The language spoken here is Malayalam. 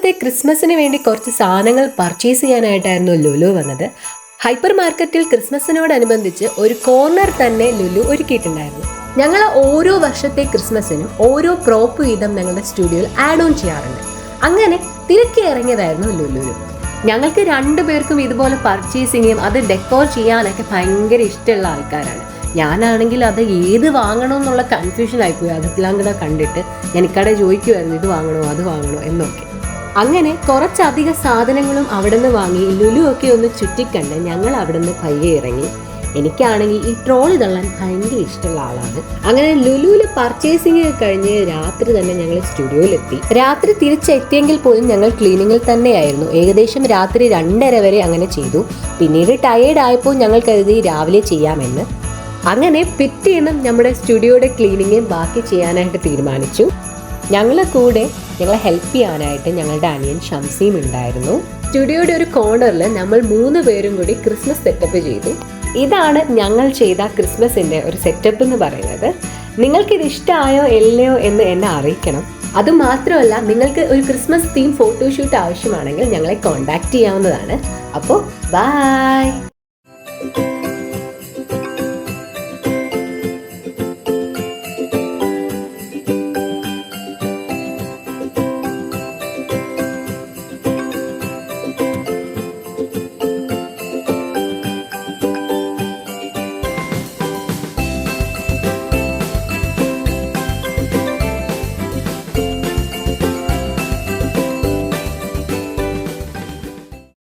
ഇത്തവണത്തെ ക്രിസ്മസിന് വേണ്ടി കുറച്ച് സാധനങ്ങൾ പർച്ചേസ് ചെയ്യാനായിട്ടായിരുന്നു ലുലു വന്നത്. ഹൈപ്പർ മാർക്കറ്റിൽ ക്രിസ്മസിനോടനുബന്ധിച്ച് ഒരു കോർണർ തന്നെ ലുലു ഒരുക്കിയിട്ടുണ്ടായിരുന്നു. ഞങ്ങൾ ഓരോ വർഷത്തെ ക്രിസ്മസിനും ഓരോ പ്രോപ്പ് വീതം ഞങ്ങളുടെ സ്റ്റുഡിയോയിൽ ആഡ് ഓൺ ചെയ്യാറുണ്ട്. അങ്ങനെ തിരക്കി ഇറങ്ങിയതായിരുന്നു ലുലുവിൽ. ഞങ്ങൾക്ക് രണ്ടുപേർക്കും ഇതുപോലെ പർച്ചേസിങ്ങും അത് ഡെക്കോർ ചെയ്യാനൊക്കെ ഭയങ്കര ഇഷ്ടമുള്ള ആൾക്കാരാണ്. ഞാനാണെങ്കിൽ അത് ഏത് വാങ്ങണോ എന്നുള്ള കൺഫ്യൂഷൻ ആയിപ്പോയി. അതെല്ലാം കൂടെ കണ്ടിട്ട് ഞാൻ ഇക്കടെ ചോദിക്കുമായിരുന്നു, ഇത് വാങ്ങണോ അത് വാങ്ങണോ എന്നൊക്കെ. അങ്ങനെ കുറച്ചധികം സാധനങ്ങളും അവിടെ നിന്ന് വാങ്ങി ലുലു ഒക്കെ ഒന്ന് ചുറ്റിക്കണ്ട് ഞങ്ങൾ അവിടെ നിന്ന് പയ്യെ ഇറങ്ങി. എനിക്കാണെങ്കിൽ ഈ ട്രോളി തള്ളാൻ ഭയങ്കര ഇഷ്ടമുള്ള ആളാണ്. അങ്ങനെ ലുലുവിൽ പർച്ചേസിങ് കഴിഞ്ഞ് രാത്രി തന്നെ ഞങ്ങൾ സ്റ്റുഡിയോയിലെത്തി. രാത്രി തിരിച്ചെത്തിയെങ്കിൽ പോലും ഞങ്ങൾ ക്ലീനിങ്ങിൽ തന്നെയായിരുന്നു. ഏകദേശം രാത്രി 2:30 വരെ അങ്ങനെ ചെയ്തു. പിന്നീട് ടയേർഡ് ആയപ്പോൾ ഞങ്ങൾ കരുതി രാവിലെ ചെയ്യാമെന്ന്. അങ്ങനെ പിറ്റേന്നും നമ്മുടെ സ്റ്റുഡിയോയുടെ ക്ലീനിങ് ബാക്കി ചെയ്യാനായിട്ട് തീരുമാനിച്ചു. ഞങ്ങളെ ഹെൽപ്പ് ചെയ്യാനായിട്ട് ഞങ്ങളുടെ അനിയൻ ഷംസീം ഉണ്ടായിരുന്നു. സ്റ്റുഡിയോയുടെ ഒരു കോർണറിൽ നമ്മൾ 3 പേരും കൂടി ക്രിസ്മസ് സെറ്റപ്പ് ചെയ്തു. ഇതാണ് ഞങ്ങൾ ചെയ്ത ക്രിസ്മസിൻ്റെ ഒരു സെറ്റപ്പ് എന്ന് പറയുന്നത്. നിങ്ങൾക്കിത് ഇഷ്ടമായോ ഇല്ലയോ എന്ന് എന്നെ അറിയിക്കണം. അതുമാത്രമല്ല, നിങ്ങൾക്ക് ഒരു ക്രിസ്മസ് തീം ഫോട്ടോഷൂട്ട് ആവശ്യമാണെങ്കിൽ ഞങ്ങളെ കോൺടാക്ട് ചെയ്യാവുന്നതാണ്. അപ്പോൾ ബൈ.